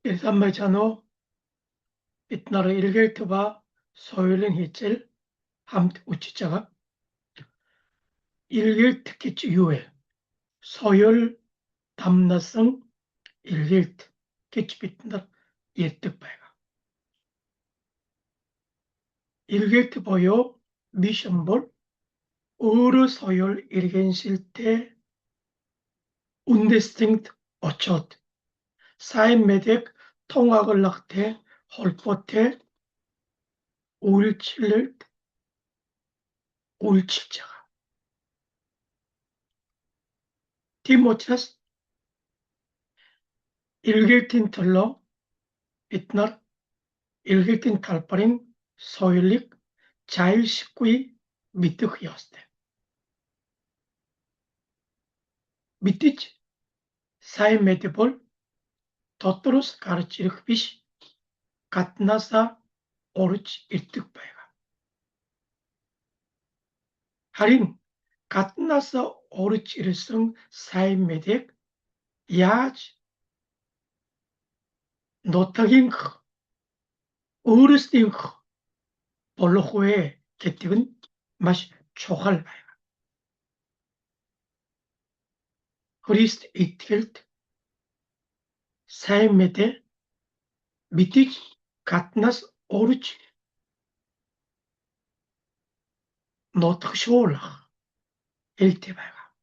일산마찬오 빛나라 일겔트바 소율은 히첼 함트 우치자가 일겔트키치 유에 소율 담나성 일겔트 키치 빛나 예특바가 일겔트 보요 미션볼 우르 소율 일겐실테 운데스팅트 어초트 사인메덱 통학을 낙테 헐포테 울칠을 울칠자가 티모테스 일겔틴 털러 빛날 일겔틴 탈파린 소율릭 자일 식구이 미뜨흐였대. 미뜨지 사인 메데볼 토토로스 가르치르크 비시 갓나사 오르치 일득바이가 하린 갓나사 오르치 일성 사인 메덱 야지 노타긴크 어르스팅크 볼로호에 개틱은 맛이 초할바이가 그리스트 이틀트 사인 메데 미틱 갓나스 오르치 노트쇼올락 일테바이가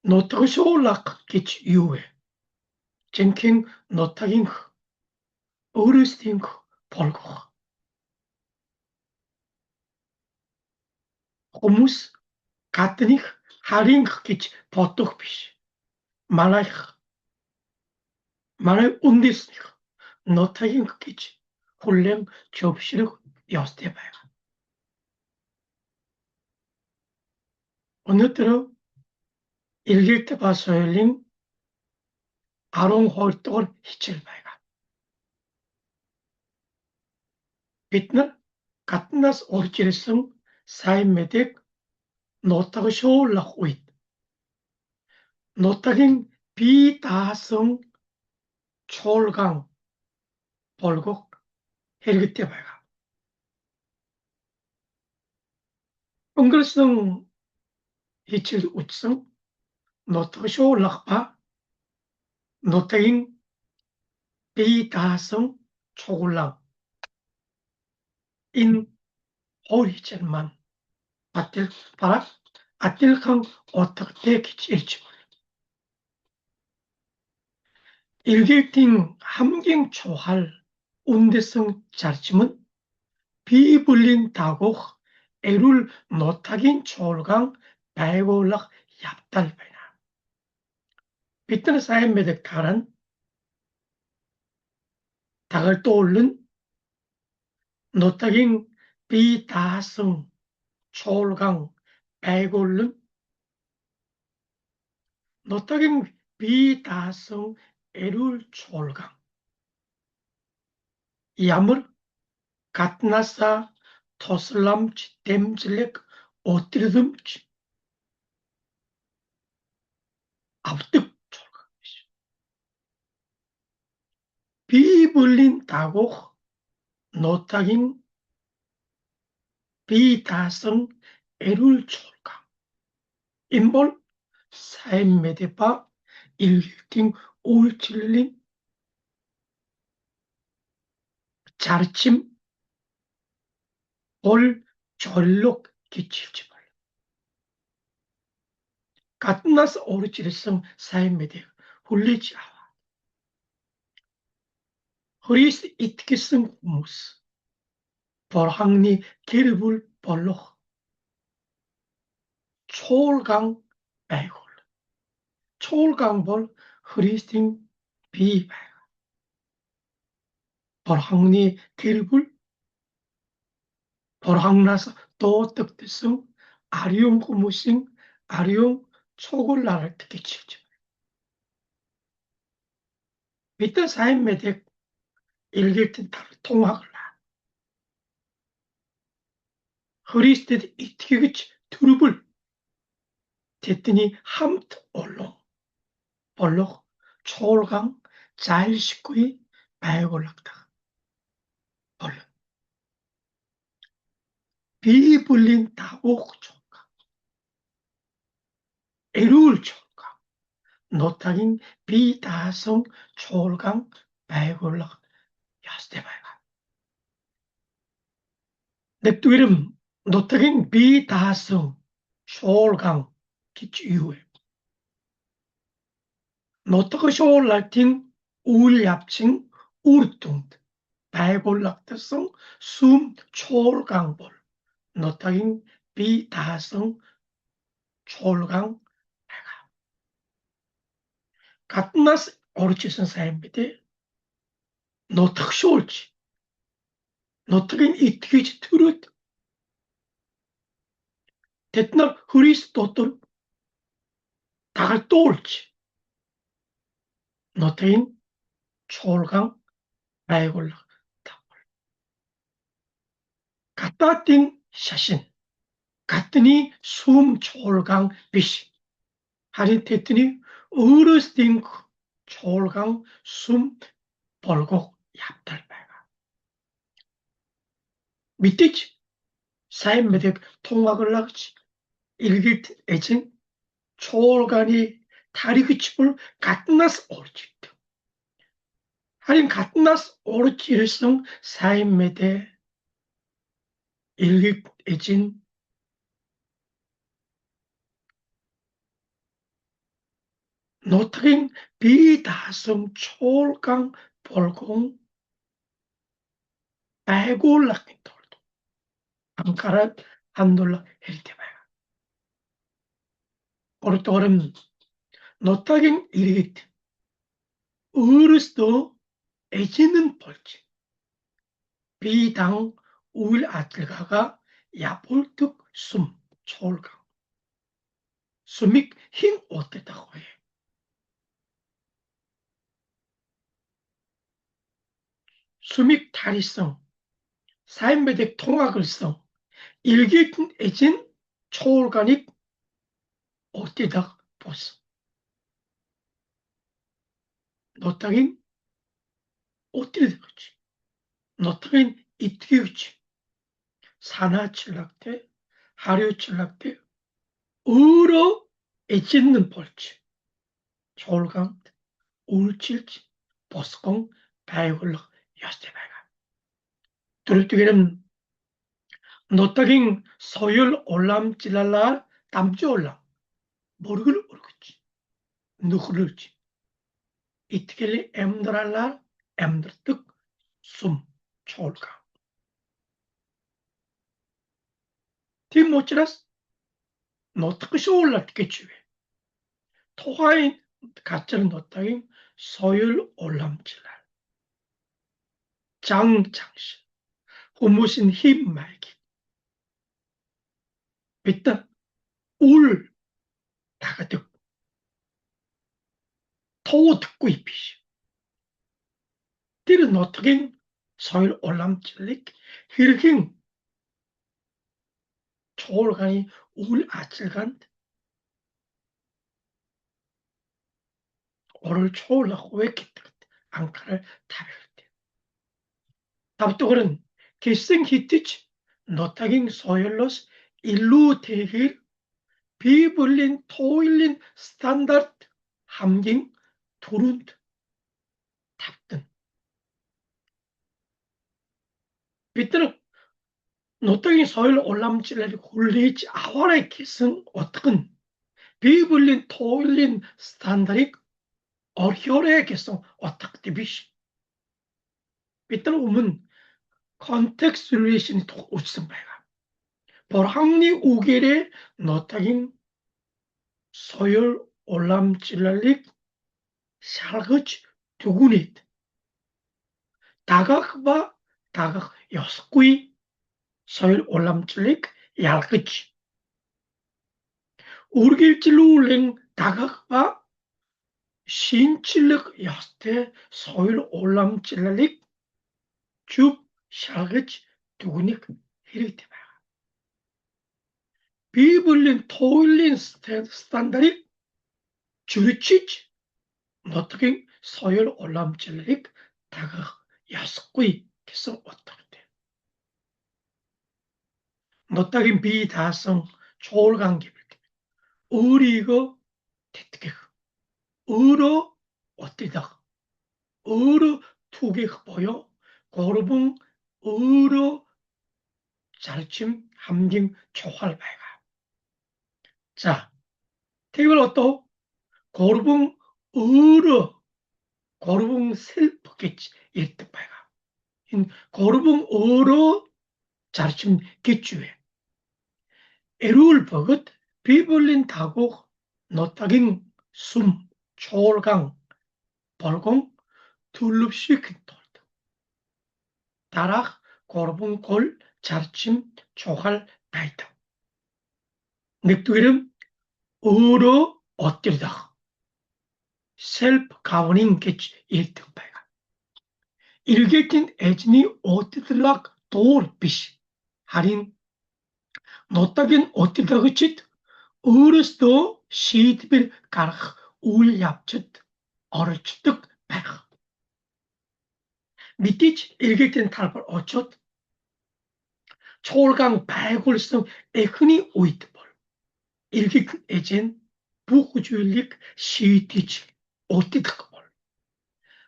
노트쇼올락 기치 유에 젠킹 노타긴크 어르스팅크 볼고 хүмүүс гадных харийнх гэж бодох биш. Манай үндэснийх нутагийнх гэж хүлээн зөвшөөрөх ёстой байна. Өнөөдөр Илгээт ба соёлын 12 дугаар хичээл байна. Бид нар гаднаас урж ирсэн сайн мэдээг нутагшуулах үед нутагийн бие даасан чуулган болгох хэрэгтэй байна. өнгөрсөн хичээл үтсэн нутагшуулах ба нутагийн бие даасан чуулган энэ хоёр хичээл маань бараг адилхан утгатай гэж хэлж байна. Илгээтийн хамгийн чухал үндэсэн зарчим нь Библийн дагуух эрүүл нутагийн чуулган байгуулах явдал байна. Бид нар сайн мэддэг таран тагалдуулан нутагийн бие даасан чуулган байгуулан нутагийн бие даасан эрүүл чуулган ямар гаднаасаа тусламж дэмжлэг өдрөмж авдаг чуулган биш. Библийн дагуух нутагийн бие даасан эрүүл чуулган. Энэ бол сайн мэдээ ба илгээлийн үйлчлэлийн зарчим бол зорилго гэж хэлж байна. Гаднаас урж ирсэн сайн мэдээг хүлээж аваа. Христ итгэсэн хүмүүс Бурханы гэр бүл болох чуулган байгуул. чуулган бол Христийн бие байна. Бурханы гэр бүл Бурханаас дуудагдсан ариун хүмүүсийн ариун цуглаард гэж хэлж байна. Бид сайн мэдээг илгээт тунхаглаа. Христэд итгэгч төрөвл тэдний хамт олон болох чуулган зайлшгүй байгуулагдах болно. Библийн дагуух чуулган, эрүүл чуулган, нутагийн бие даасан чуулган байгуулах ёстой байгаа. Нэгдүгээр нь нутагийн бие даасан чуулган гэж юу вэ? нутаг шуулалтын үйл явцын үр дүнд байгуулагдсан сүм чуулган бол нутагийн бие даасан чуулган байгаа. Гаднаас орж исэн сайн мэдээ нутагшуулж, нутгийг итгэж төрөөд тэд нар Христ дотор дагалтуулж нутгийн чуулган байгуулах тавар. Гадаадын шашин, гадны сүм чуулган биш. Харин тэдний өөрөөсдийн чуулган сүм болгох явдал байгаа. Мэдээж сайн мэдээг тунхаглагч илгэд эзэн чуулганы таригч бүр гаднаас орж ирдэг. Харин гаднаас орж ирсэн сайн мэдээ илгэд эзэн нутгийн бие даасан чуулган болгон байгуулахын тулд анхаарал хандуулах хэрэгтэй байна. Гуравдугаар нь нутгийн иргэд өөрөөсөө эзэн нь болж бие даан үйл ажиллагаагаа явуулдаг сүм чуулган. Сүмийг хэн удирдах вэ? Сүмийг тарьсан, сайн мэдээг тунхагласан илгэд эзэн чуулганыг удирдах бус. Нутгийн удирдагч, нутгийн итгэвч, санаачлагтай, хариуцлагтай өөрөө эзэн нь болж чуулганд үйлчилж босгон байгуулах ёстой байгаа. Дөрөвдүгээр нь нутгийн соёл уламжлалаар дамжуулан мөргөл өргөж, нөхрөлж, итгэл амьдралаар амьдардаг сүм чуулган. Тийм учраас нутаг шуулалт гэж вэ? Тухайн газар нутгийн соёл уламжлал, зан чанар, хүмүүсийн хэм маяг бид үл дагдаг, туудахгүй биш. Тэр нутгийн соёл уламжлалыг хэрхэн чуулганы үйл ажиллагаанд оруулах вэ гэдэгт анхаарал тавих хэрэгтэй. Тавдугаар нь гэсэн хитэж нутгийн соёлоос илүүтэйгээр Библийн туйлын стандарт хамгийн түрүүнд тавтана. Бид нар нутгийн соёл уламжлалыг хүлээж аваарай гэсэн утга нь Библийн туйлын стандартыг орхиорой гэсэн утгатай биш. Бид нар өмнө contextualization үзсэн байгаа. Бурханы үгээрээ нутгийн соёл уламжлалыг шалгаж түгүнээд дагах ба дагах ёсгүй соёл уламжлалыг ялгаж үргэлжлүүлэн дагах ба шинжлэх ёстой соёл уламжлалыг зөв шалгаж түгнэх хэрэгтэй байна. Библийн туйлын стандартыг зөрчиж нутгийн 서열 올람질릭 다각 야스구이 гэсэн утгатай. нутагийн бие даасан чуулган гэвэл өөрийгөө тэтгэх, өөрөө утдах, өөрөө түгэх буюу гурван өөрөө зарчим хамгийн чухал байгаа. За, тэгвэл одоо гурван өөрөө гурван 셀프 гэж ярьдаг байгаа. Энэ гурван өөрөө зарчим гэж юу вэ? Эрүүл бөгөөд Библийн дагуух нутагийн сүм, чуулган болгон төлөвшөхийн тулд дараах гурван гол зарчим чухал байдаг. Нэгдүгээр нь өөрөө удирдах, self governing гэж ярьдаг байгаа. Эргээгийн эзний удирдлага дуур биш, харин нутагийн удирдагчид өөрөөсөө шийдвэр гаргах үйл явцад оролцдог байх. Мэдээж эргээгийн талбар очоод чуулган байгуулсан эхний үед бол эргээг эзэн бүх зүйлийг шийдэж удирдах бол.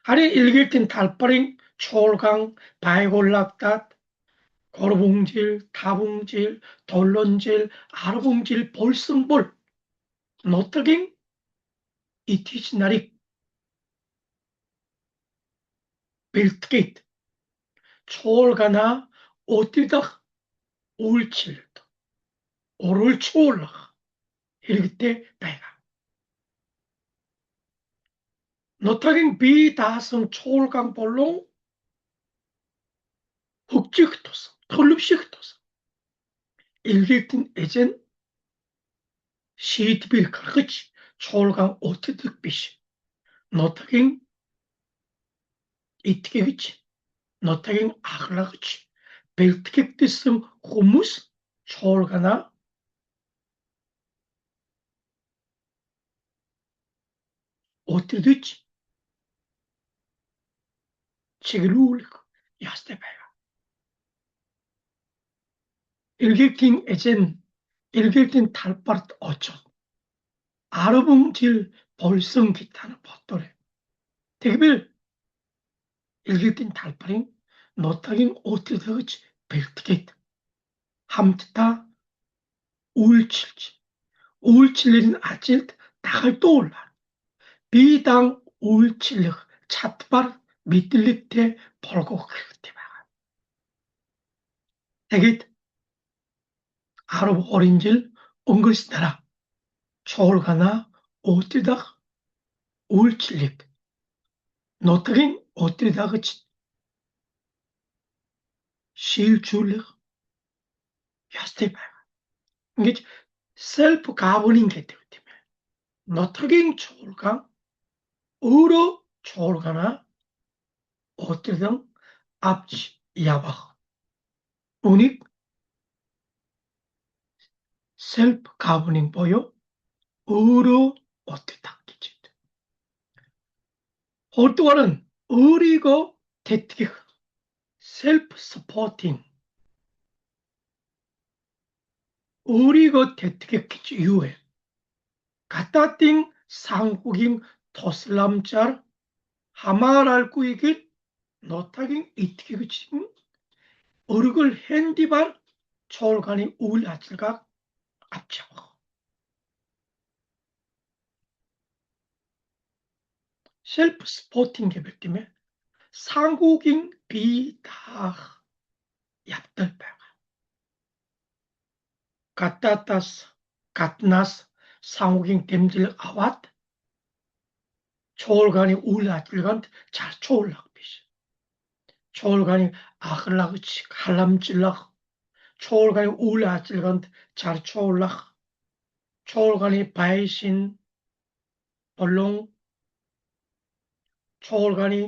Харин эргээгийн талбарын чуулган байгуулагдаад 3 жил, 5 жил, 7 жил, 10 жил болсон бол нутагийн итгэж нарыг бэлтгээд чуулганаа удирдах үйлчлэлд оруулах хэрэгтэй байгаа. нутагийн бие даасан чуулган болон хөгжих тус, төлөвшөх тус эргээгийн эзэн шийдвэр гаргаж чуулган удирдах биш. нутагийн итгэгч, нутагийн ахлагч, бэлтгэгдсэн хүмүүс чуулганаа удирдах чиглүүлэх ястай байгаа. эргээгийн эзэн эргээгийн талбарт очоод 10 жил болсон гэж та бодоорой. тэгвэл эргээгийн талбарын нутагийн удирдагч бэлтгээд хамтдаа үйлчлэлийн ажилд дахалдуулаад бие даан үйлчлэх чадвар мэдлэгтэй болгох хэрэгтэй байгаа. тэгээд 12 жил өнгөрснөөр чуулганаа удирдах үйлчлэлийг нутагийн удирдагч шийдвэрлэх ястай байгаа. Ингэж self governing гэдэг тийм ээ. нутагийн чуулган өөрөө чуулганаа удирдан авч явах. Үүнийг self governing буюу өөрөө удирдах гэж байна. хоёрдугаар нь өөрийгөө тэтгэх self supporting. өөрийгөө тэтгэх гэж юу вэ? гадаадын санхүүгийн тусламжаар хамааралгүйгээр нутагийн итгэгч нь өргөл хэндивар чуулганы үйл ажиллагааг авч явах. self supporting гэвэл тийм ээ. санхүүгийн бие даах явдал байгаа. гаднаас санхүүгийн дэмжлэг аваад чуулганы үйл ажиллагаанд зарцуулах биш. чуулганы ахлагч халамжлах, чуулганы үйл ажиллагаанд зарцуулах, чуулганы байшин болон чуулганы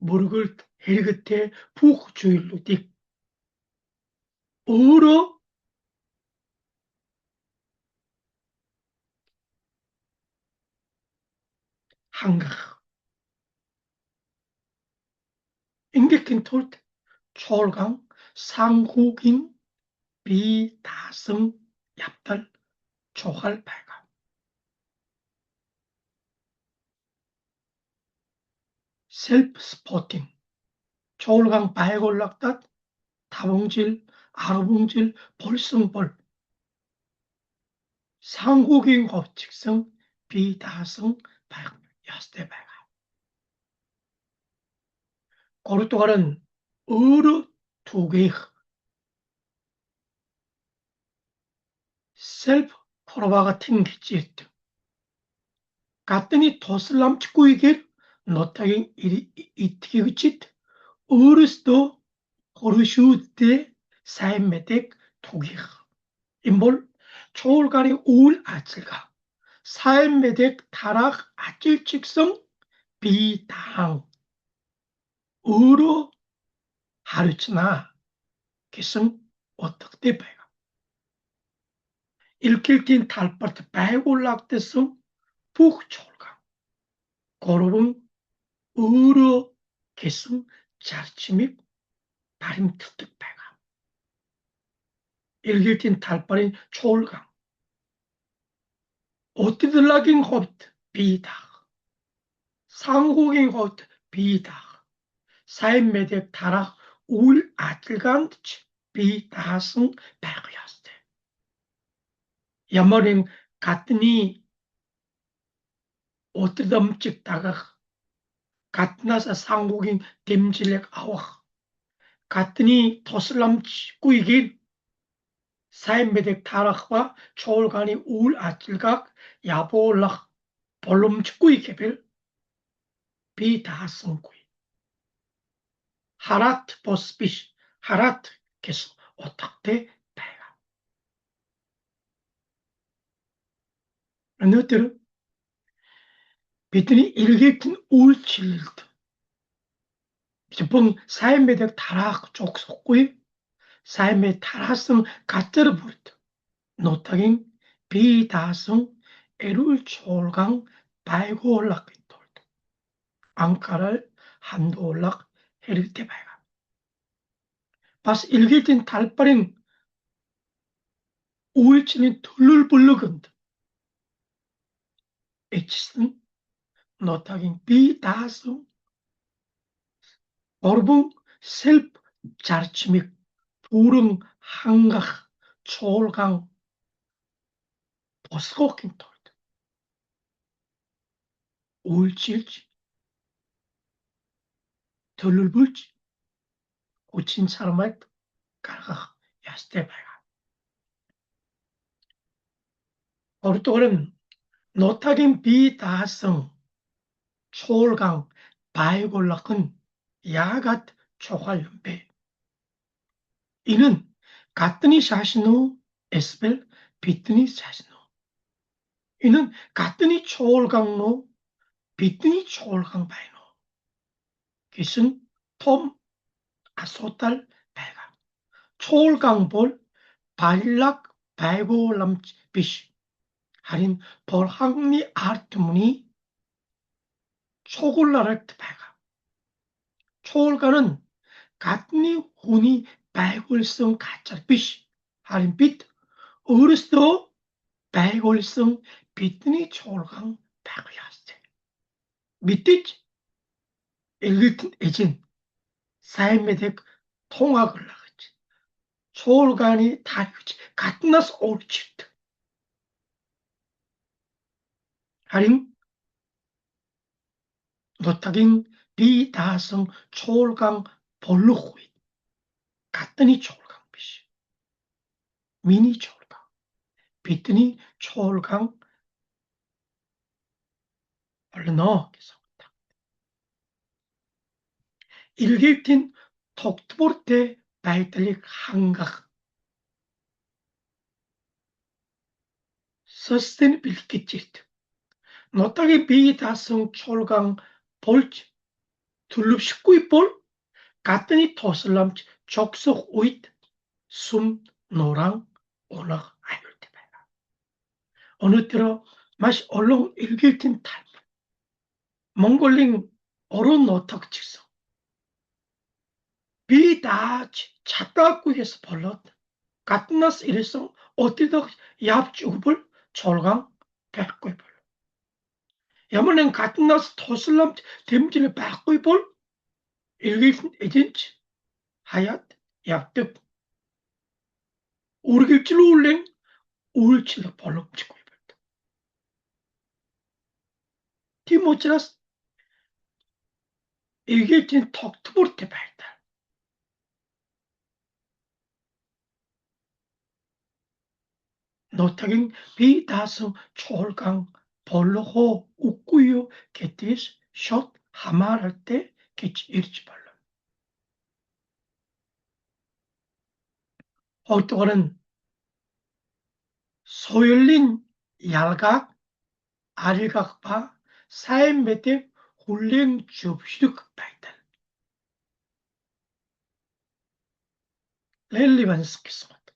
мөргөлд хэрэгтэй бүх зүйлүүдийг өөрөө хангах 읽힌 톨 초월강 상국인 비다성 얍달 조할 발감 셀프 스포팅 초월강 바이골락닷 다봉질 아르봉질 볼성볼 상국인 법칙성 비다성 발감 야스대 발감 고르토갈은 어르 두 개의 셀프 코로바가 튕기지했다. 같더니 도슬람 축구이길 노타긴 이티기짓 어르스도 고르슈데 사임메덱 두기 인볼 초월간의 우울 아찔가 사임메덱 타락 아찔 직성 비당 어로 하르치나 기성 어떻게 배가 일킬틴 탈파트 배골락대성 북초월강 고르봉 어로 기성 자치믹 바림 특특 배가 일길틴 탈파린 초월강 어티들라긴 호트 비다 상국인 호트 비다 사임메덱 타락 우일 아틀간 비다성 배가야스데 야머린 같으니 어뜨덤 찍다가 같나서 상국인 댐질렉 아와 같으니 토슬람 꾸이긴 사임메덱 타락과 초월간이 우울 아틀각 야보올락 볼롬 꾸이 개별 비다성 꾸이 하라트 보스피시 하라트 계속 어떻게 배가 너희들은 비트니 일개킨 울칠드 비번 사임메덱 타락 족속구이 사임메 타락성 가짜를 부르다 노타긴 비다성 에룰 초월강 바이고 올락이 돌다 앙카랄 한도 올락 헤릴 때 발가 바스 일개킨 달빠링 우일치는 둘을 불러건다 에치슨 노타긴 비다성 어르봉 셀프 자르치믹 부릉 한각 초월강 보스고킹 돌다 우일치일지 둘을 불지 고친 사람을 갈가 야스테 발가 어르토는 노타긴 비다성 초월강 바이골락은 야갓 초활연배 이는 가뜨니 샤시노 에스벨 비뜨니 샤시노 이는 가뜨니 초월강노 비뜨니 초월강 바이노 기승 톰 아소탈 발가 초월강볼 발락 바이골람 비시 하린 볼항리 아르트무니 초골라렉트 발가 초월가는 같니 훈이 발골성 가짜 빛 하린 빛 어르스도 발골성 빛니 초월강 발골야스테 밑빛 엘리튼 에진 사임메덱 통학을 나갔지 초월간이 다르지 같은 나서 옳지트 하린 노타긴 비다성 초월강 볼루후이 같더니 초월강 빛이 미니 초월강 비트니 초월강 얼른 넣어 일길틴 톡트보르테 바이탈릭 한각 서스테니빌리티 찌트 노타긴 비다성 초월강 볼지 둘릅 19볼 같더니 토슬람 족속 우잇 숨 노랑 오락 아이를 때배가 어느 때로 마시 얼렁 일길틴 탈 몽골링 어른 노탁 직성 би дааж чадаагүйгээс болоод гаднаас ирсэн өдөртөг явж өгбөл чуулган байхгүй бол. Ямар нэгэн гаднаас тусламж дэмжил байхгүй бол эргэлт эзэнч хаяад явдаг. үргэлжлүүлэн үйлчлэх боломжгүй байдаг. Тийм учраас эргэлтийн тогтвортой байдаг. нотагийн би даасан чуулган болох үгүй юу гэдгээс шууд хамааралтай гэж ирж болно. хоёрдугаар нь соёлын ялгааг арилгах ба сайн мэдээг хүлээн зөвшөөрөх байдал. relevance гэсэн үг.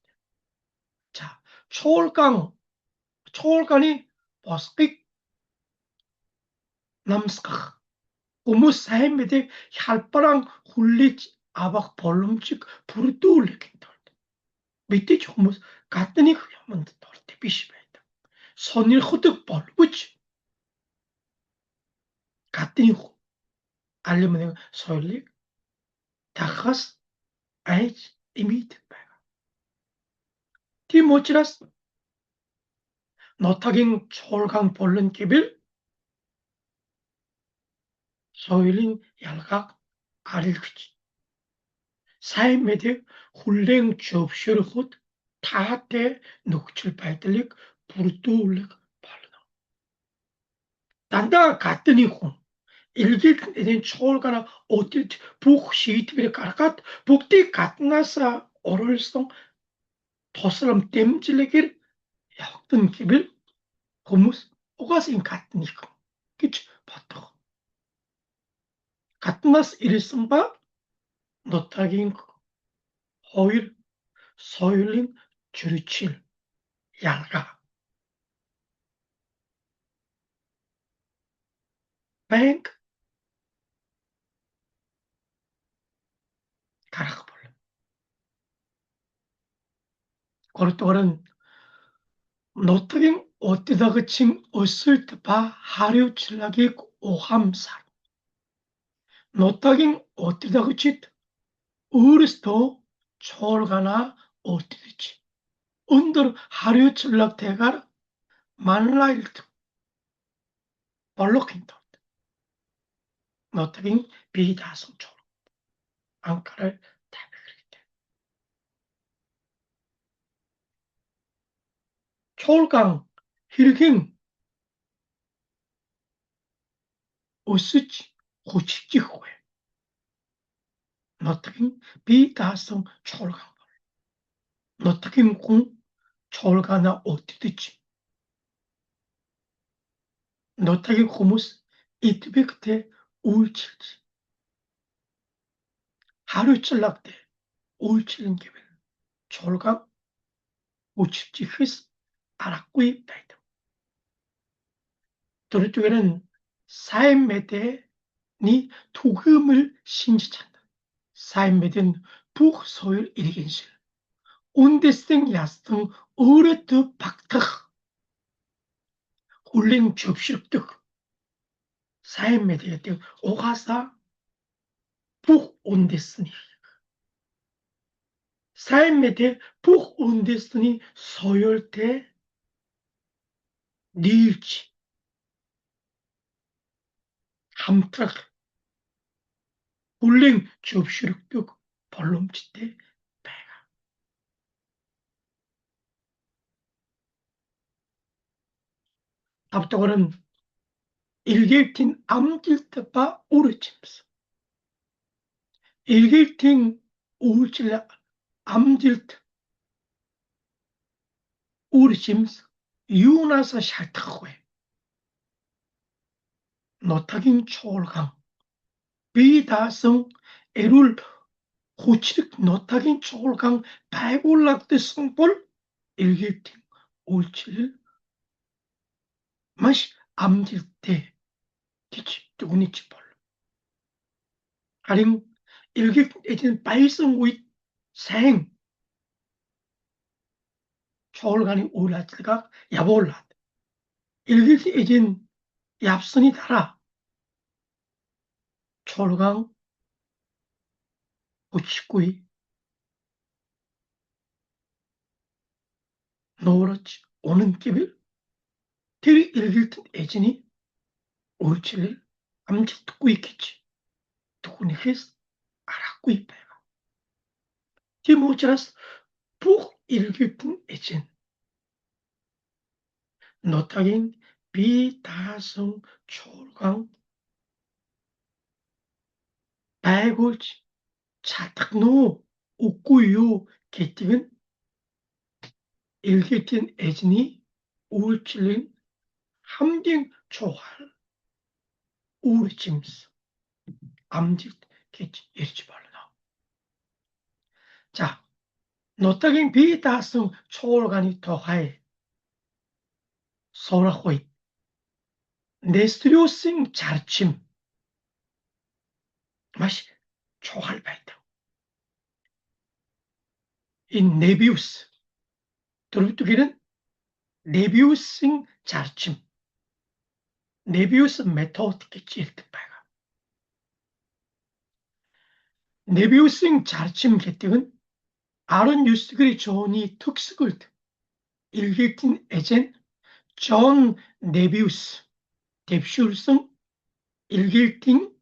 자, чуулганы босгыг намсгах хүмүүс сайн мэдээг хялбараар хүлээж авах боломжийг бүрдүүлэх гэдэг. Мэдээж хүмүүс гадны юмд дуртай биш байдаг. Сонирхдаг боловч гадны алим нэг соёлыг тахаас айж имийдэг байна. Тийм учраас нотагийн чуулган болон гэвэл соёлын ялгааг арилгаж сайн мэдээг хүлээн зөвшөөрөхөд таатай нөхцөл байдлыг бүрдүүлэх болно. Дандаа гадны хүн эргэлтийн чуулганаа өдөрж бүх шийдвэрийг гаргаад бүгдийг гаднаас оруулсан тусламж дэмжлэгээр явагдана гэвэл хүмүүс угаас энэ гадны хүн гэж бодох. гаднаас ирсэн ба нотагийн хоёр соёлын чөрчил ялгаа банк гарах болно. гуравдугаар нь нотагийн удирдагчийн өсөлт ба хариуцлагыг ухаамсар. нотагийн удирдагчид өөрсдөө чуулганаа удирдах өндөр хариуцлагатайгаар манлайлалт болгохын тулд нотагийн бие даасан чуулган анхаарал тавих хэрэгтэй. чуулган хэрхэн өсөж хүчрэх вэ? нотагийн бие даасан чуулган бол нотагийн хүн чуулганаа удирдах нотагийн хүмүүс идэвхтэй үйлчлэж хариуцлагатай үйлчлэн гэвэл чуулган хүчрэхээс аргагүй байдаг. дөрөвдүгээр нь сайн мэдээний түгээмэл шинж чанар. сайн мэдээ нь бүх соёл иргэншил үндэстэн ястан өөрөөдөө багтах хүлээн зөвшөөрдөг сайн мэдээдэг угаасаа бүх үндэстний сайн мэдээ бүх үндэстний соёлтой нийлж хамтрах хүлээн зөвшөөрдөг боломжтой байна. тавдугаар нь эргэлтийн амжилт ба үр жимс. эргэлтийн үйлчлэл амжилт үр жимс юунаас шалтгаах вэ? нотагийн чуулган бие даасан эрүүл хүчлэг нотагийн чуулган байгуулагдсан бол эргэлтийн үйлчлэл маш амжилттай гэж дүгнэж болно. харин 일격된 애진 발성의 생 초월간이 우울하다가 야볼라 일격된 애진 얍선이 달아 초월강 우치구이 노렇지 오는 길을 들 일격된 애진이 우울치를 암직 듣고 있겠지. 듣고 있겠어. 알았고 있다. 디모치라스 북 일격된 애진 노타긴 비다성 초월강 발골지 차탁노 웃고요 개띵은 일격된 애진이 우울치는 함딩 초할 우울짐스 암직 개치 일지 발라. 자, 노타긴 비다성 초월간이 더하에 소라호이 네스트리오싱 자르침 맛이 초할 바이다. 이 네비우스 들어두기는 네비우싱 자르침 네비우스 메토드께 찔듯 바가 네비우싱 자르침 개택은 아론 유스그리 존이 특수글 일격진 에젠 존 네비우스 뎁슐성 일격진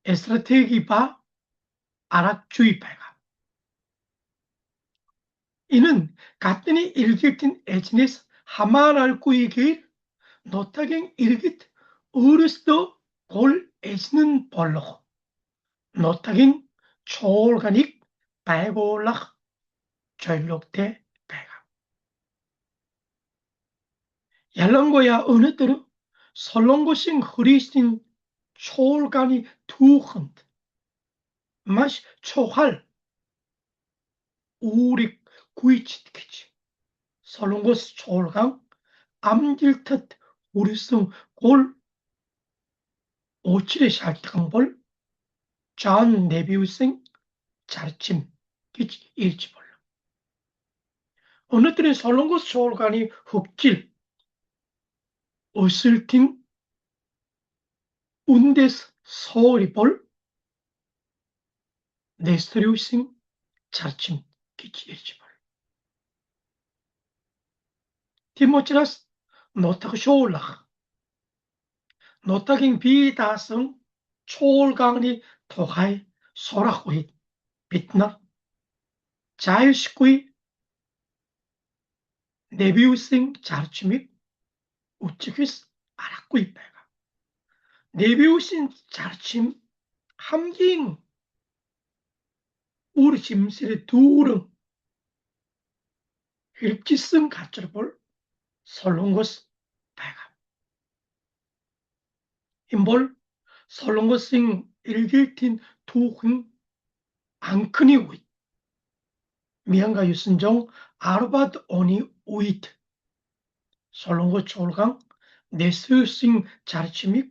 에스트라테기바 아락주의파가 이는 같더니 일격진 에진에서 하마랄꾸이길 노타갱 일깃 어르스도 골 에지는 벌로 노타갱 초올가닉 발골락 전력대 배가 얄랑고야 어느들은 설렁고싱 흐리신 초올가니 두흔 마시 초할 우릭 구이치트키지 설렁고스 초올강 암질듯 우리성 골 오칠의 샬트강볼 존 네비우생 자르침 기치 일치벌로 어느들은 설렁고스 초올간이 흑질 어슬팅 운데스 서리볼 네스트리우싱 자르침 기치 일치벌로 디모치라스 노타그 쇼올락 노타긴 비다성 초올강이 토하이 소라호잇 빛나 자유식구이 네비우싱 자르침이 우측이스 알았구이 배가 네비우싱 자르침 함깅 우리 짐실의 두름 힐기승 가짜볼 설렁고스 배가 임볼 설렁고싱 일길틴 두흥 앙크니 우잇 미안가 유순정 아르바드 오니 우잇 설렁고 초올강 네스싱 자르침이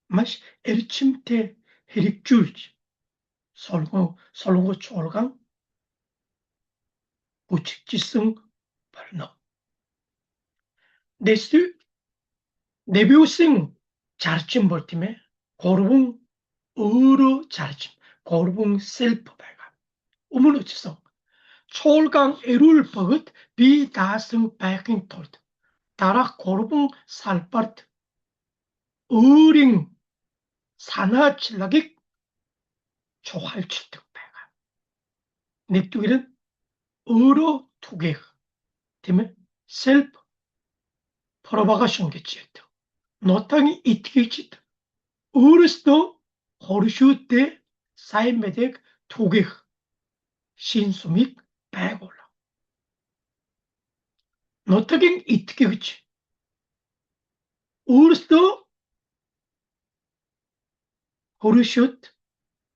마시 에르침테 헤릭줄지 설렁고 초올강 우측지승 발노 네스 네비우싱 자르침 볼팀에 고르붕 의로 자르침 고르붕 셀프 발가 우문 어치성 초올강 에룰 버긋 비다승 백인 톨드 다락 고르붕 살파트 의링 사나칠라기 초할치득 배가 냅두기는 의로 투개 때문에 셀프 프로바가션 게치였다 노땅이 이티게치다 의르스도 호르슈때 사이메덱 투개 신수믹 배골라 노땅이 이티게치 의르스도 호르슈트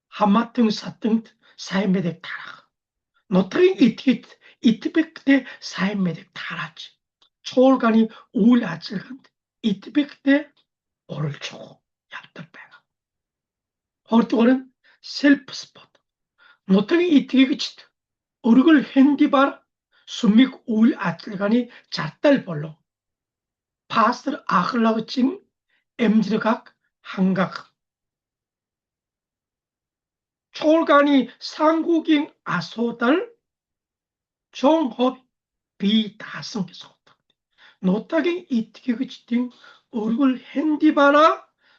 하마등 사등 사이메덱 타락 노땅이 이티백때 사이메덱 타라지 초월간이 우울 아찔간 이티백때 오를 초고 약들 배가 хоёрдугаар нь self spot. Нутгийн итгэгчд өргөл хэндибар сүмийг үйл ажиллагааны зардал болон пастор ахлагчийн эмзрэгак хангах. 초월간이 상국인 асуудал 종합 비다성에서 노타긴 이тгэгчдийн өргөл хэндибара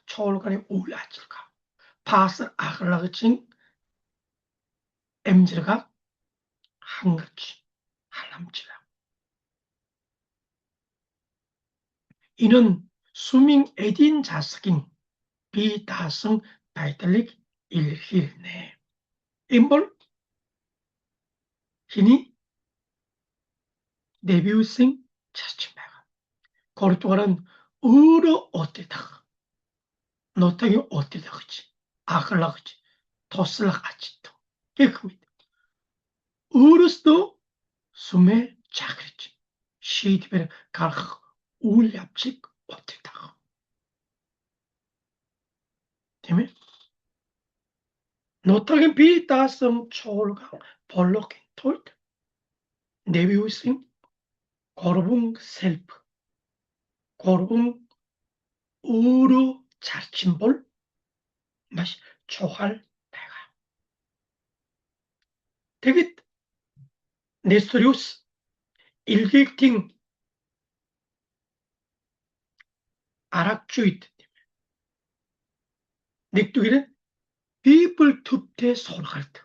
초월간이 үйл ажиллагаа пастор ахлагчийн эмзрэгак хангаж халамжлаа. 이는 수민 에딘 자석인 비다성 바이탈릭 일힐네. 인볼 히니 데뷔생 자침배가 거르투가는 으로 어때다 너타기 어때다 그치 아클라 그치 토슬라 같이도 깨끗합니다. 으로스도 숨에 자그랬지 시디베르 가르 울yap직 어때다 때문에 노타긴 비다성 초월강 벌로긴 톨트 데뷔생 거르붕 셀프 거르붕 으로 자침볼 맛이 초할 배가 되게 네스토리우스 일객팅 아락주이트 넥두기는 비블 툭대 솔갈트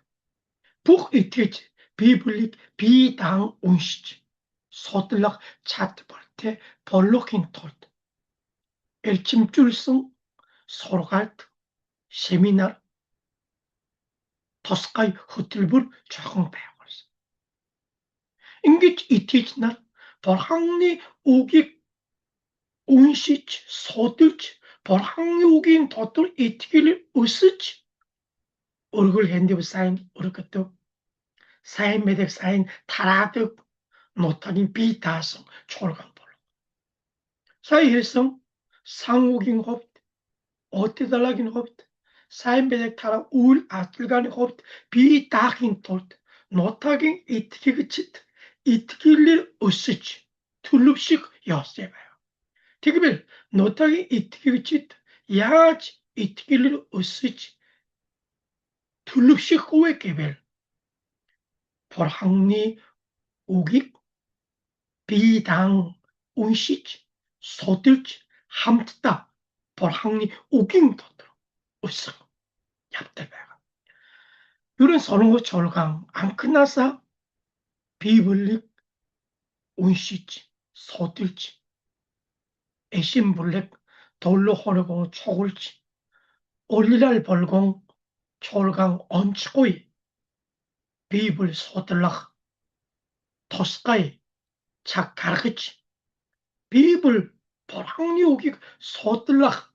북 이티지 비블릭 비당 운시지 소들락 차트벌테 벌로킹 톨트 엘침줄승 솔갈트 세미나 토스카이 호텔불 조금 배워버렸어. 인기 이티지 날 벌항리 오기 운시지 소들지 벌항리 오긴 도들 이티기를 으스지 얼굴 핸디브 사인 어렵겠도 사인 매덕 사인 타라득 노타긴 비다성 초월강 볼로 사이일성 상우긴 홉 어때달라긴 홉 사인 매덕 타라 울 아틀간 홉 비다긴 톨트 노타긴 이티기그치트 이티길릴 으스지 툴룹식 여세봐요 티기빌 노타긴 이티기그치트 야지 이티길릴 으스지 툴룹식 후에게벨 벌항리 우기 비당 운시지 소들지 함트다 벌항리 우긴 도들 으쓱 얍대배가 이런 선호 절강 안 끝나서 비블릭 운시지 소들지 애신블랙 돌로 허르고 초골지 올리랄 벌공 철강 얹고이 비블 소들락 토스카이 작가르치 비블 벌항리 오기 소들락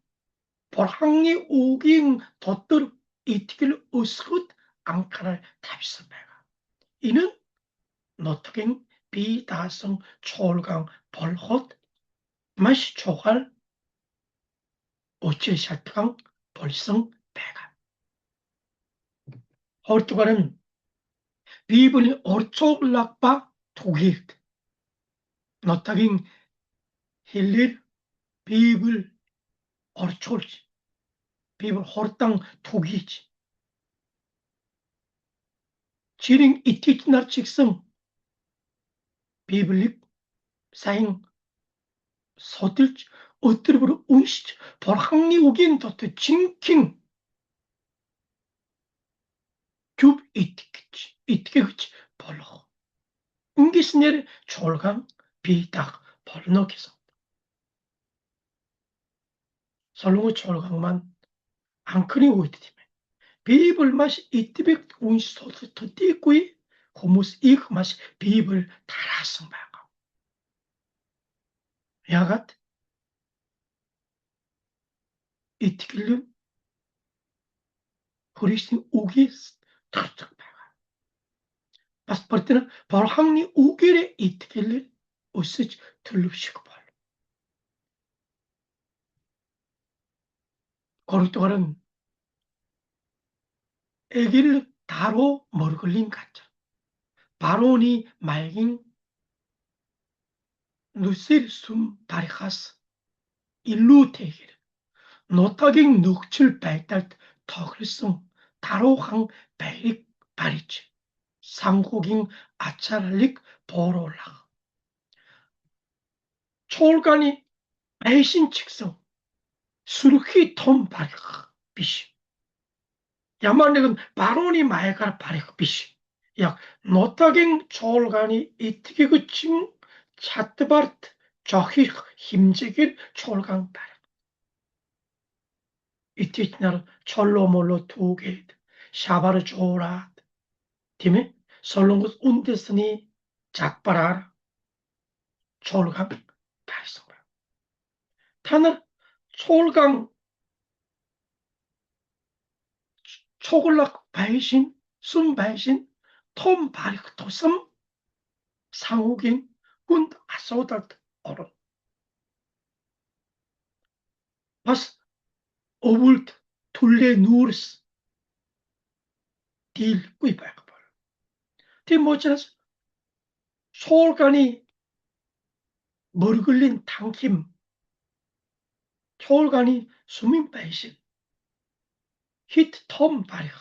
벌항리 오긴 덧들 이티길 으스굿 앙카를 탑스배가 이는 노트갱 비다성 초월강 벌헛 마시 초갈 어체샤트강 벌성 배가 허르투가는 비블이 어초락바 독일 노타긴 힐릴 비블 어초르지 비블 허르땅 독이지 지링 이티트날 직성 비블릭 사잉 서들지 어뜨르브로 운시지 벌항리 오긴 더트 징킹 큐브 이티게그치 벌로 응기스네르 졸강 비딱 벌너기서 설롱의 졸강만 앙크니 오이티메 비블 맛이 이티백 운시소스 터띠꾸이 호무스 이크 맛이 비블 달아승 바가 야갓 이티길름 호리신 우기스 탁탁 바가 파스포트는 바로 항리 우길에 이티길을 으스지 들릅시고 벌 거르투가는 애기를 다로 머글린 가짜. 바론이 맑은 누실 숨 바리카스 일루 대기를 노타깅 눅칠 발달 터글성 다로항 베릭 바리치 상국인 아차랄릭 보로라 초월간이 배신 직성 수르키 톰 바리카 비시 야만넥은 바론이 마에가라 바리카 비시 약 노타깅 초월간이 이티기 그침 차트바르트 저히 힘제길 초월강 바리 이티치나르 철로몰로 두게 샤바르 조라 팀에 설롱고 운데스니 작바라 초월강 바리성 타나 초월강 초골락 바이신 숨 바이신 톰 바리크 토섬 상욱인 군 아소달트 어른 바스 오불트 툴레 누르스 딜 꾸이바이크 볼 디모치라스 초월간이 머글린 당김 초월간이 수민 바이신 히트 톰 바리크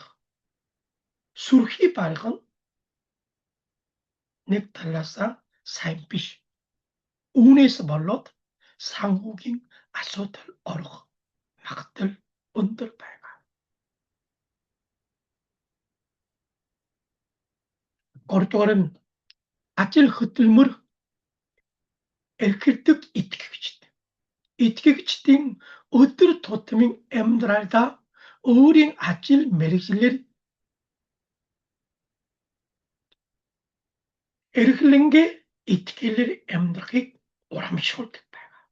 수르히 바리크는 넥달라사 사임피시 운에서 벌롯 상국인 아소들 어르 막들 은들 발가 고르토가는 아찔 흩들물 엘킬득 이티기치팅 어뜨르 토트밍 엠드랄다 어린 아찔 메리실레 에르클랭게 이티킬레 엠드라기 오람시올득 발가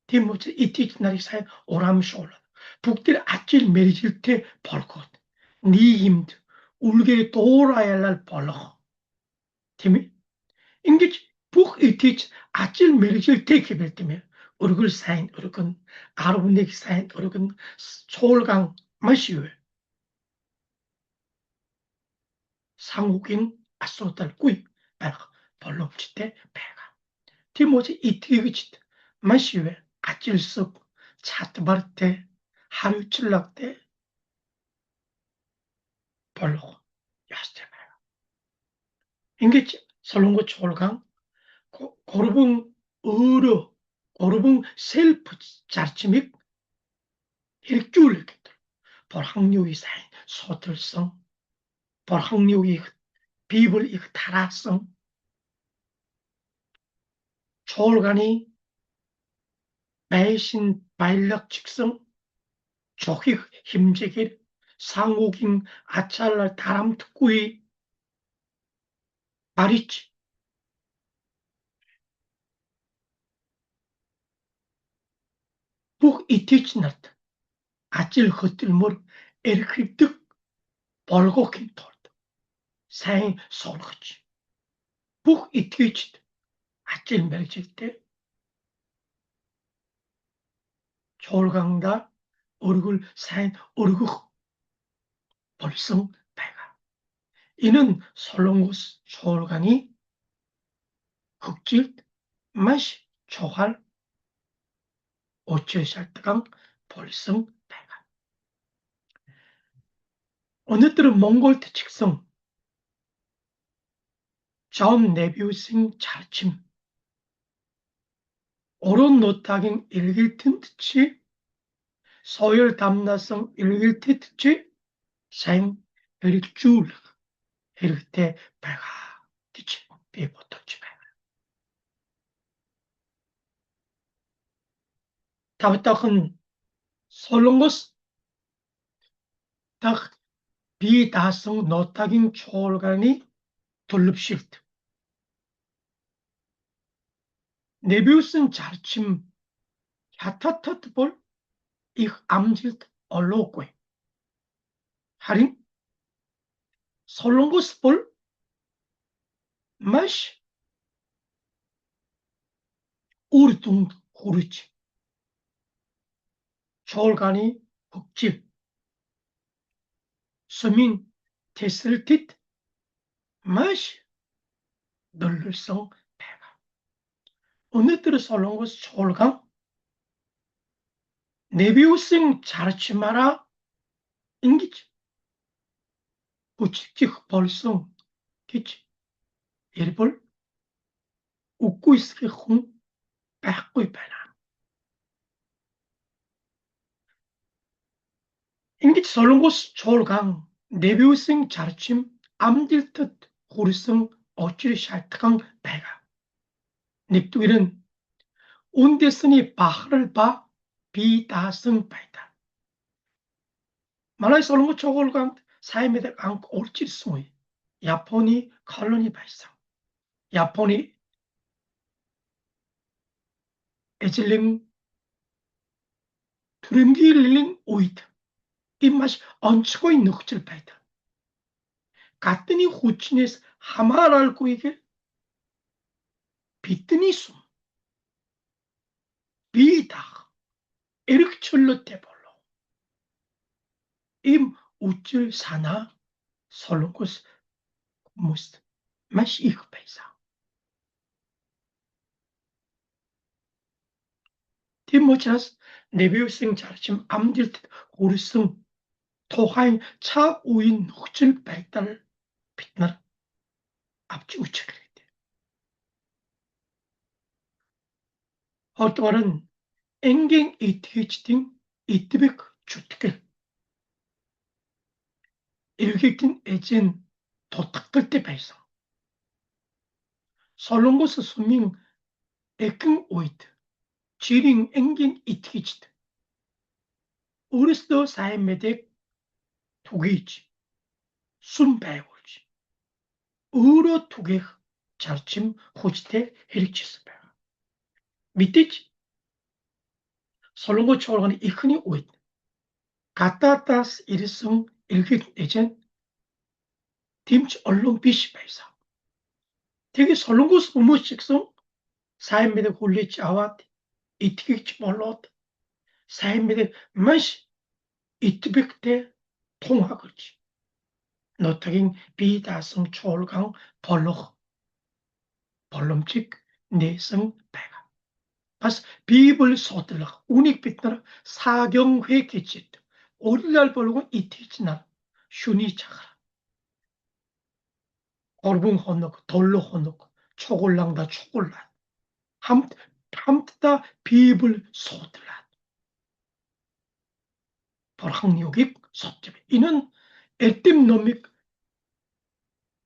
디모치 이티치나리 사이 오람시올라 북들 아찔 메리실테 벌것 니 힘드 울게 도라야랄 벌러 팀이 인게 북 이티치 아찔 메리실 테케벨 때문에 얼굴 사인 얼굴 아르분데기 사인 얼굴 초월강 마시오 상국인 아소달 꾸이 발가 벌렁치테 배가 디모치 이티기치 마시오 아찔석 차트바르테 하루 칠락때 벌렁 야스테 배가 인게 설렁고 초월강 고르붕 어려 고르붕 셀프 자치믹 일주일겠다. 벌학력이 사인 소틀성 벌학력이 비블 이 타라성 초월간이 매신 발력 직성 조기 힘제길 상옥인 아찰날 다람 특구이 마리치 북 이티치나트 아찔 헛들물 에르크립득 벌고킨 톨드 사인 솔거치 북 이티치트 아찔 멜질 때 초월강다 얼굴 사인 얼굴 벌성 배가 이는 솔롱고스 초월강이 흑질 맛이 초할 오체살트강 벌성 배가 어느 때는 몽골트 직성 존 네비우싱 자르침 오론 노타긴 일길튼 특치 서열 담나성 일길트 특치 생 일줄 일때 배가 특치 비보터치 배가 다부터큰 솔롱고스 딱 비다성 노타긴 초월간이 돌릅실트 네비우스는 자르침 야타타트볼 이 암질트 얼로꼬에 하린 솔롱고스볼 마시 우르둥 후르치 초월간이 북질 서민 됐을 듯 맛이 널널성 배가. 오늘들은 솔롱고스 초월강 내비우승 잘치 마라 인기지. 우측직 벌성 기지. 일볼 웃고 있으게 홍 байхгүй байна. Ингэж солонгос чуулган 내비우승 зарчим амжилтад хүрсэн учир шалтгаан байгаа. Нэгдүгээр нь үндэсний бахархал ба бие даасан байдаг. Манай солонгос чуулганд сайн мэдээ анх орж ирсэн үе. Японы колони байсан. Японы эзлэн түрэмгийллийн үед ийм маш онцгой нөхцөл байдаг. Гадны хүчнээс хамааралгүйгээр бидний сүм бие даах эрх чөлөөтэй болов. Ийм үчир санаа солонгос хүмүүст маш их байсан. Тийм учраас 내비우승 зарчим амжилтад хүрсэн тухайн цаг үеийн нөхцөл байдлаар бид нар авч үзэх хэрэгтэй. Хоёрдугаар нь энгийн итгэгчдийн итгэх чутгэл. Иргэдийн эзэн тутагтай байсан. Солонгос сүмийн эхэн үед жирийн энгийн итгэгчд өөрсдөө сайн мэдээг түгийж сүм байгуулж өөрөө түгээх зарчим хүчтэй хэрэгжсэн байна. Мэдээж солонгос чуулганы эхний үед гадаадаас ирсэн иргэд эзэн тэмч олон биш байсан. Тэгээд солонгос хүмүүс ч гэсэн сайн мэдээг хүлээж аваад итгэгч болоод сайн мэдээг маш итгэвчтэй тунхаглаж нутгийн бие даасан чуулган болох боломжийг нээсэн байгаа. Бас Библи судлах үнийг бид нар 사경회 гэж яддаг. Өөрөөр хэлбэл итгэгч нар шүний цагаар 3 хоног, 7 хоног чуулганда чуулаад хамтдаа Библи судлаад Бурхан югийг судж байна. Энэ нь эрдэм номыг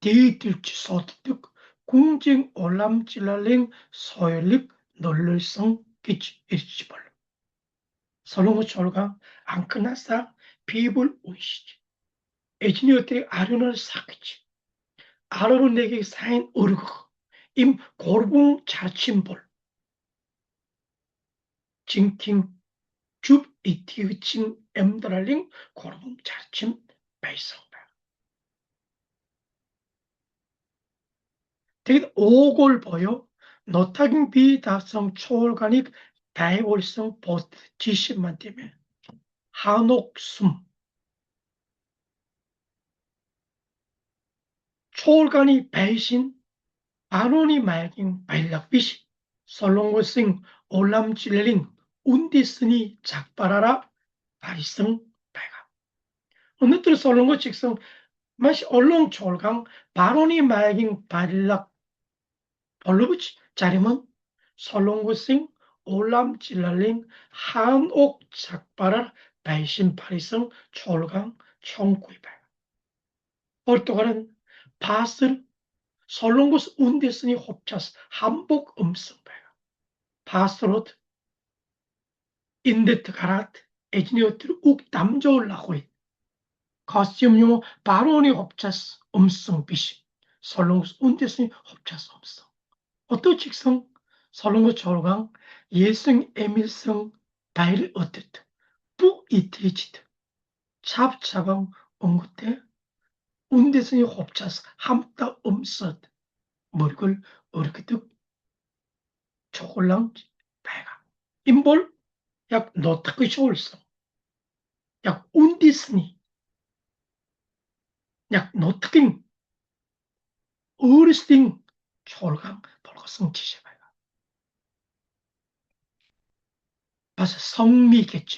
дээдэлж суддаг гүнжин уламжлалын соёлыг нөлөөлсөн гэж ирж болно. солонгос чуулган анхнаасаа Библи уншиж эзний өдрийг ариунаар сахиж 11-ийг сайн өргөх им 3 зарчим бол жинхэнэ зүв итгэгчийн амьдралын 3 зарчим байсан байна. Тэгэд уугуул буюу нутгийн бие даасан чуулганыг байгуулсан бод жишээ маань тийм ээ. 한옥 сүм чуулганы байшин 아론이 맑은 바일락 биш 솔롱고생 오람질린 운디스니 작발하라 바리성 발가. 오늘들 솔롱고 직성 마시 얼롱 졸강 바론이 맑은 바일락 얼루부치 자리면 솔롱고생 오람질린 한옥 작발하라 바이신 바리성 졸강 청구이 발가. 얼토가는 바슬 솔롱고스 운데스니 홉차스 한복 음성 배가 바스롯 인데트 가랏 에지니어트를 욱 담조올라고 해 거스염요 바로니 홉차스 음성 비시 솔롱고스 운데스니 홉차스 음성 어떤 직성 솔롱고스 졸강 예성 에밀성 바일 어땠다 뿌 이티지드 찹차방 옹구테 운데스니 홉차스 함따 음섯 머리글 어르기득 초골랑 배가 임볼 약 너트크 쇼울성 약 운디스니 яг нутгийн өөрсдийн чуулган болгосон жишээ байна. Бас 성미 гэж.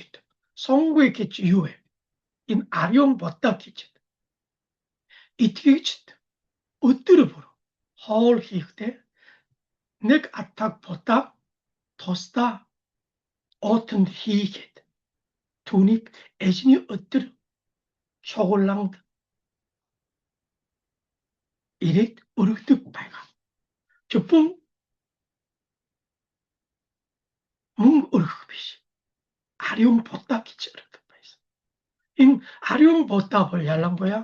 성гүй гэж юу вэ? Энэ ариун бота гэж. Итгэгчд өдөр бүр хоол хийхдээ нэг атаг бота тусдаа оотонд хийгээд түүнийг эзний өдөр чуулганд ирээд өргөдөг байгаа. Зөвхөн мөн өргөх биш. 아룡 보따 기체를 뜻하였어. 인 아룡 보따 ялангуяа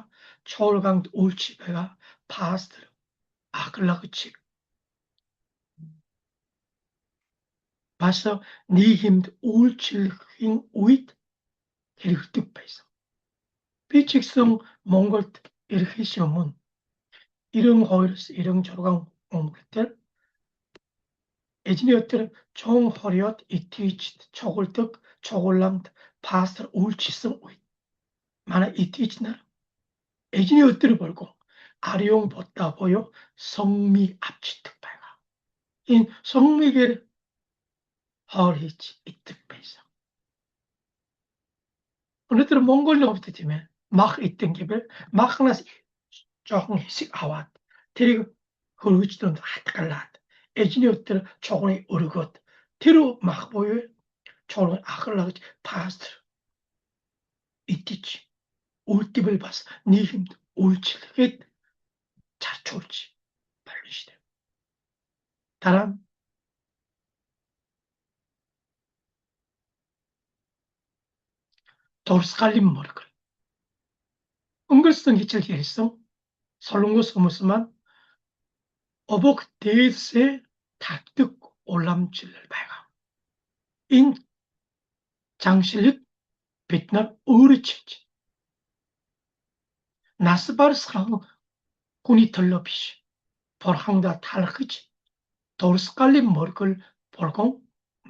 чуулганд үйлчлэгээ пастор аглagч бас нийгэмд үйлчлэхийн үед хэрэгдэг байсан. Би ч гэсэн Монголд ирэхээс өмнө 92-с 96 он тэр эзний өдөр чон хориод итгэж чуулдаг чуулганд пастор үйлчилсэн үед манай итгэж нар эзний өдөр 벌고 아룡 보따 보여 성미 앞치득 байгаа. Энэ 성미гээр хоол хийж иддэг байсан. Өнөөдөр Монголын хувьд тийм ээ мах идэх гэвэл махнаас жоохон хэсэг аваад тэрийг хөргөжлөнд хатгалаад эзний өдөр чуулганы өргөд тэр мах буюу чуулганы ахлагч пастор идэж үлдэвэл бас нийгэмд үйлчлэхэд зарцуулж байна шүү дээ. Дараа нь дурсгалын мөргөл. өнгөрсөн хичээл ярьсан солонгос хүмүүс маань 어복 дээдсээ тавьдаг уламжлал байгаа. Энэ 장실ыг бид нар өөрөө чилж нас барсхан хүний төлөө биш. Бурхандаа талархаж дурсгалын мөргөл болгон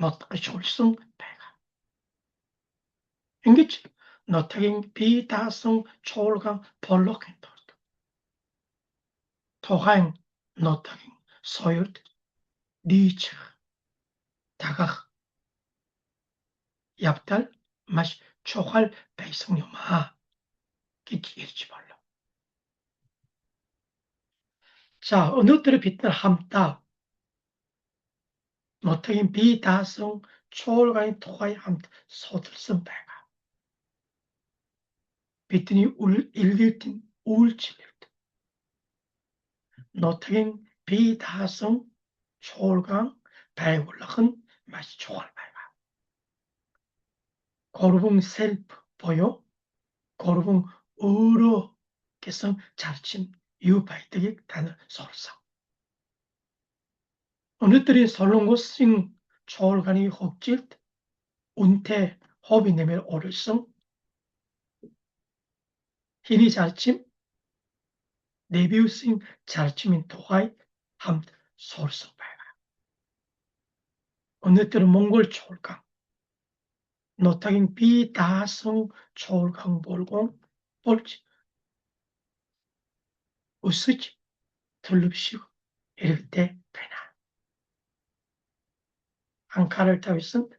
нотгож улсан байгаа. Ингэж нотгийн бие даасан чуулган болгохын тулд тухайн нотгийн соёлд дийчих дагах явдал маш чухал байсан юм гэж ярьж байна. За өнөөдөр бид нар хамтдаа нотгийн бие даасан чуулганы тухай хамт судалсан байгаа. Бидний илгээдийн үйлчлэлд нотгийн бие даасан чуулган байгуулах нь маш чухал байгаа. Гурван self буюу гурван өөрөө гэсэн зарчим юу байдгийг та нар сурсан. өнөөдрийн солонгосын чуулганы хөгжилд үнэтэй хобби нэмэр оруулсан хийний зарчим Nebius-ийн зарчмын тухай хамт сурсан байна. өнөөдөр Монгол чуулган нотгийн бие даасан чуулган болгон болж өсөж төлөвшөх хэрэгтэй байна. анхаарал тавьсанд